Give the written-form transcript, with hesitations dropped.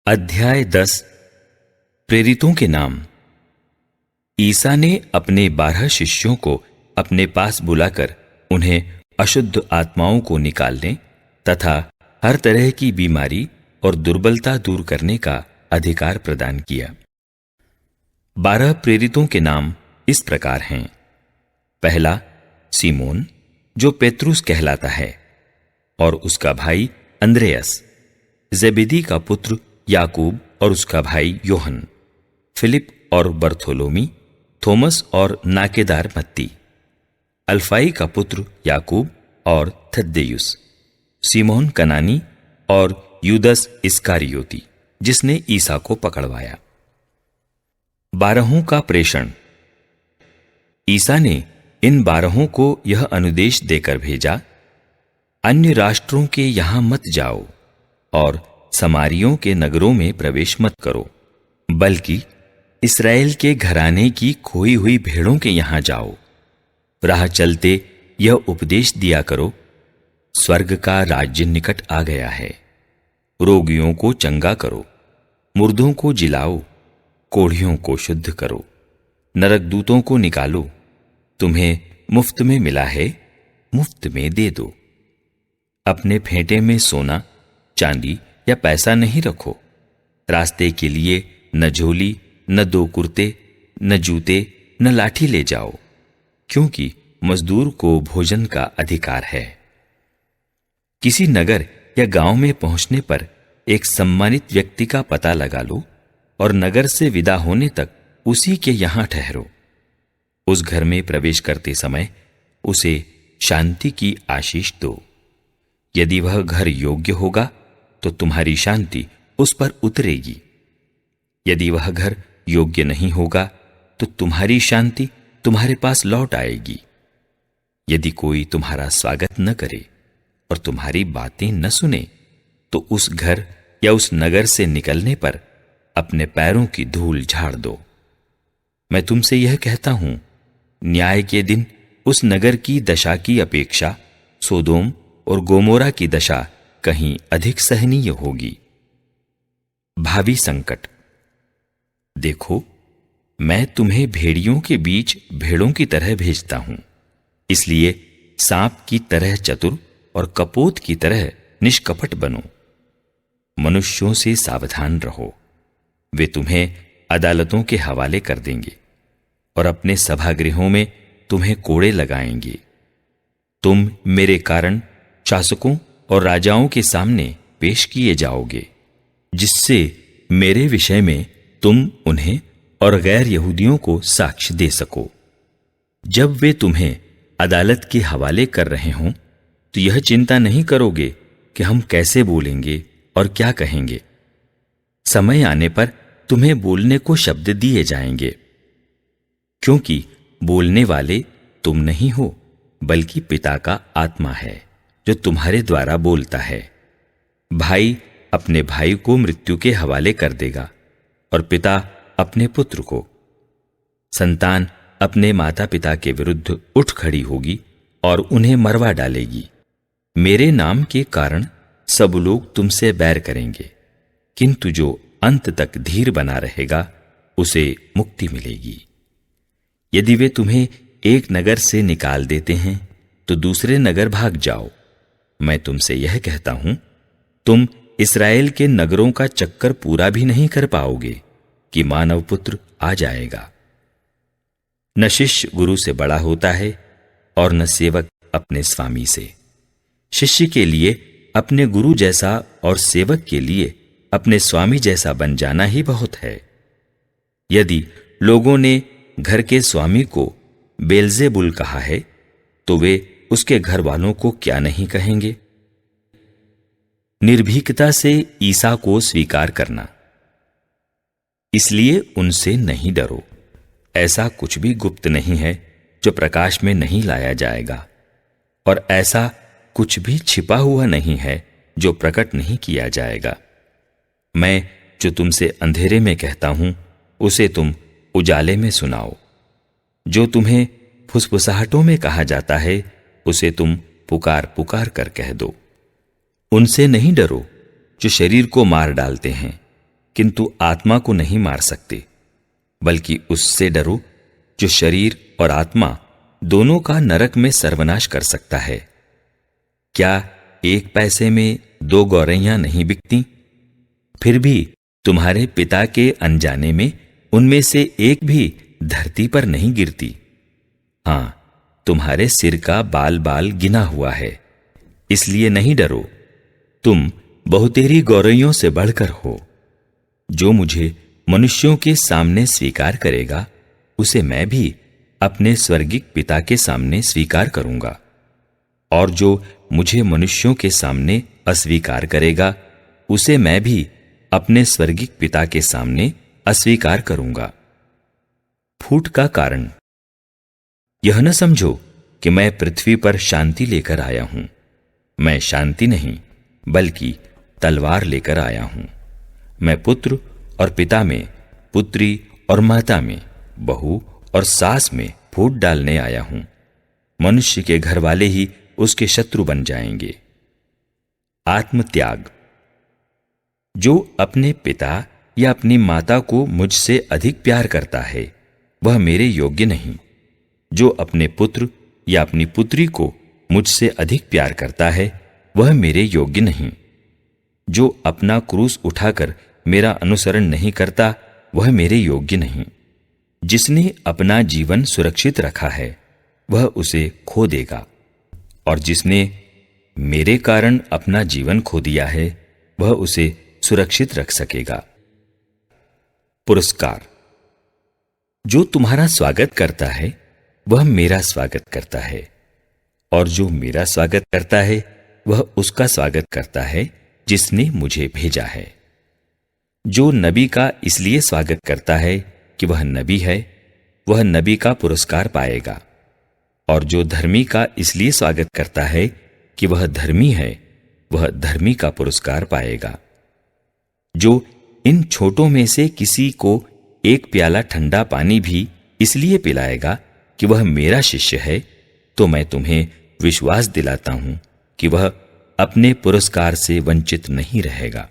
अध्याय 10 प्रेरितों के नाम। ईसा ने अपने 12 शिष्यों को अपने पास बुलाकर उन्हें अशुद्ध आत्माओं को निकालने तथा हर तरह की बीमारी और दुर्बलता दूर करने का अधिकार प्रदान किया। 12 प्रेरितों के नाम इस प्रकार हैं। पहला, सीमोन जो पेत्रुस कहलाता है, और उसका भाई अंद्रेयस, जेबेदी का पुत्र याकूब और उसका भाई योहन, फिलिप और बर्थोलोमी, थोमस और नाकेदार मत्ती, अल्फाई का पुत्र याकूब और थद्देयुस, सीमोन कनानी और यूदस इस्कारियोती जिसने ईसा को पकड़वाया। 12 का प्रेषण। ईसा ने इन 12 को यह अनुदेश देकर भेजा, अन्य राष्ट्रों के यहां मत जाओ और समारियों के नगरों में प्रवेश मत करो, बल्कि इस्राएल के घराने की खोई हुई भेड़ों के यहां जाओ। राह चलते यह उपदेश दिया करो, स्वर्ग का राज्य निकट आ गया है। रोगियों को चंगा करो, मुर्दों को जिलाओ, कोढ़ियों को शुद्ध करो, नरकदूतों को निकालो। तुम्हें मुफ्त में मिला है, मुफ्त में दे दो। अपने फेंटे में सोना, चांदी या पैसा नहीं रखो। रास्ते के लिए न झोली, न 2 कुर्ते, न जूते, न लाठी ले जाओ, क्योंकि मजदूर को भोजन का अधिकार है। किसी नगर या गांव में पहुंचने पर एक सम्मानित व्यक्ति का पता लगा लो और नगर से विदा होने तक उसी के यहां ठहरो। उस घर में प्रवेश करते समय उसे शांति की आशीष दो। यदि वह घर योग्य होगा तो तुम्हारी शांति उस पर उतरेगी। यदि वह घर योग्य नहीं होगा तो तुम्हारी शांति तुम्हारे पास लौट आएगी। यदि कोई तुम्हारा स्वागत न करे और तुम्हारी बातें न सुने, तो उस घर या उस नगर से निकलने पर अपने पैरों की धूल झाड़ दो। मैं तुमसे यह कहता हूं, न्याय के दिन उस नगर की दशा की अपेक्षा सोदोम और गोमोरा की दशा कहीं अधिक सहनीय होगी। भावी संकट। देखो, मैं तुम्हें भेड़ियों के बीच भेड़ों की तरह भेजता हूं, इसलिए सांप की तरह चतुर और कपोत की तरह निष्कपट बनो। मनुष्यों से सावधान रहो, वे तुम्हें अदालतों के हवाले कर देंगे और अपने सभागृहों में तुम्हें कोड़े लगाएंगे। तुम मेरे कारण शासकों और राजाओं के सामने पेश किए जाओगे, जिससे मेरे विषय में तुम उन्हें और गैर यहूदियों को साक्ष्य दे सको। जब वे तुम्हें अदालत के हवाले कर रहे हों, तो यह चिंता नहीं करोगे कि हम कैसे बोलेंगे और क्या कहेंगे। समय आने पर तुम्हें बोलने को शब्द दिए जाएंगे, क्योंकि बोलने वाले तुम नहीं हो, बल्कि पिता का आत्मा है जो तुम्हारे द्वारा बोलता है। भाई अपने भाई को मृत्यु के हवाले कर देगा और पिता अपने पुत्र को। संतान अपने माता पिता के विरुद्ध उठ खड़ी होगी और उन्हें मरवा डालेगी। मेरे नाम के कारण सब लोग तुमसे बैर करेंगे, किंतु जो अंत तक धीर बना रहेगा उसे मुक्ति मिलेगी। यदि वे तुम्हें एक नगर से निकाल देते हैं तो दूसरे नगर भाग जाओ। मैं तुमसे यह कहता हूं, तुम इस्राएल के नगरों का चक्कर पूरा भी नहीं कर पाओगे कि मानव पुत्र आ जाएगा। न शिष्य गुरु से बड़ा होता है और न सेवक अपने स्वामी से। शिष्य के लिए अपने गुरु जैसा और सेवक के लिए अपने स्वामी जैसा बन जाना ही बहुत है। यदि लोगों ने घर के स्वामी को बेलजेबुल कहा है, तो वे उसके घर वालों को क्या नहीं कहेंगे। निर्भीकता से ईसा को स्वीकार करना। इसलिए उनसे नहीं डरो। ऐसा कुछ भी गुप्त नहीं है जो प्रकाश में नहीं लाया जाएगा, और ऐसा कुछ भी छिपा हुआ नहीं है जो प्रकट नहीं किया जाएगा। मैं जो तुमसे अंधेरे में कहता हूं, उसे तुम उजाले में सुनाओ। जो तुम्हें फुसफुसाहटों में कहा जाता है, उसे तुम पुकार पुकार कर कह दो। उनसे नहीं डरो जो शरीर को मार डालते हैं, किंतु आत्मा को नहीं मार सकते, बल्कि उससे डरो जो शरीर और आत्मा दोनों का नरक में सर्वनाश कर सकता है। क्या 1 पैसे में 2 गौरैयां नहीं बिकती? फिर भी तुम्हारे पिता के अनजाने में उनमें से एक भी धरती पर नहीं गिरती। हां, तुम्हारे सिर का बाल बाल गिना हुआ है, इसलिए नहीं डरो। तुम बहुतेरी गौरैयों से बढ़कर हो। जो मुझे मनुष्यों के सामने स्वीकार करेगा, उसे मैं भी अपने स्वर्गिक पिता के सामने स्वीकार करूंगा, और जो मुझे मनुष्यों के सामने अस्वीकार करेगा, उसे मैं भी अपने स्वर्गिक पिता के सामने अस्वीकार करूंगा। फूट का कारण। यह न समझो कि मैं पृथ्वी पर शांति लेकर आया हूं। मैं शांति नहीं, बल्कि तलवार लेकर आया हूं। मैं पुत्र और पिता में, पुत्री और माता में, बहू और सास में फूट डालने आया हूं। मनुष्य के घर वाले ही उसके शत्रु बन जाएंगे। आत्मत्याग। जो अपने पिता या अपनी माता को मुझसे अधिक प्यार करता है, वह मेरे योग्य नहीं। जो अपने पुत्र या अपनी पुत्री को मुझसे अधिक प्यार करता है, वह मेरे योग्य नहीं। जो अपना क्रूस उठाकर मेरा अनुसरण नहीं करता, वह मेरे योग्य नहीं। जिसने अपना जीवन सुरक्षित रखा है, वह उसे खो देगा, और जिसने मेरे कारण अपना जीवन खो दिया है, वह उसे सुरक्षित रख सकेगा। पुरस्कार। जो तुम्हारा स्वागत करता है, वह मेरा स्वागत करता है, और जो मेरा स्वागत करता है, वह उसका स्वागत करता है जिसने मुझे भेजा है। जो नबी का इसलिए स्वागत करता है कि वह नबी है, वह नबी का पुरस्कार पाएगा, और जो धर्मी का इसलिए स्वागत करता है कि वह धर्मी है, वह धर्मी का पुरस्कार पाएगा। जो इन छोटों में से किसी को 1 प्याला ठंडा पानी भी इसलिए पिलाएगा कि वह मेरा शिष्य है, तो मैं तुम्हें विश्वास दिलाता हूं कि वह अपने पुरस्कार से वंचित नहीं रहेगा।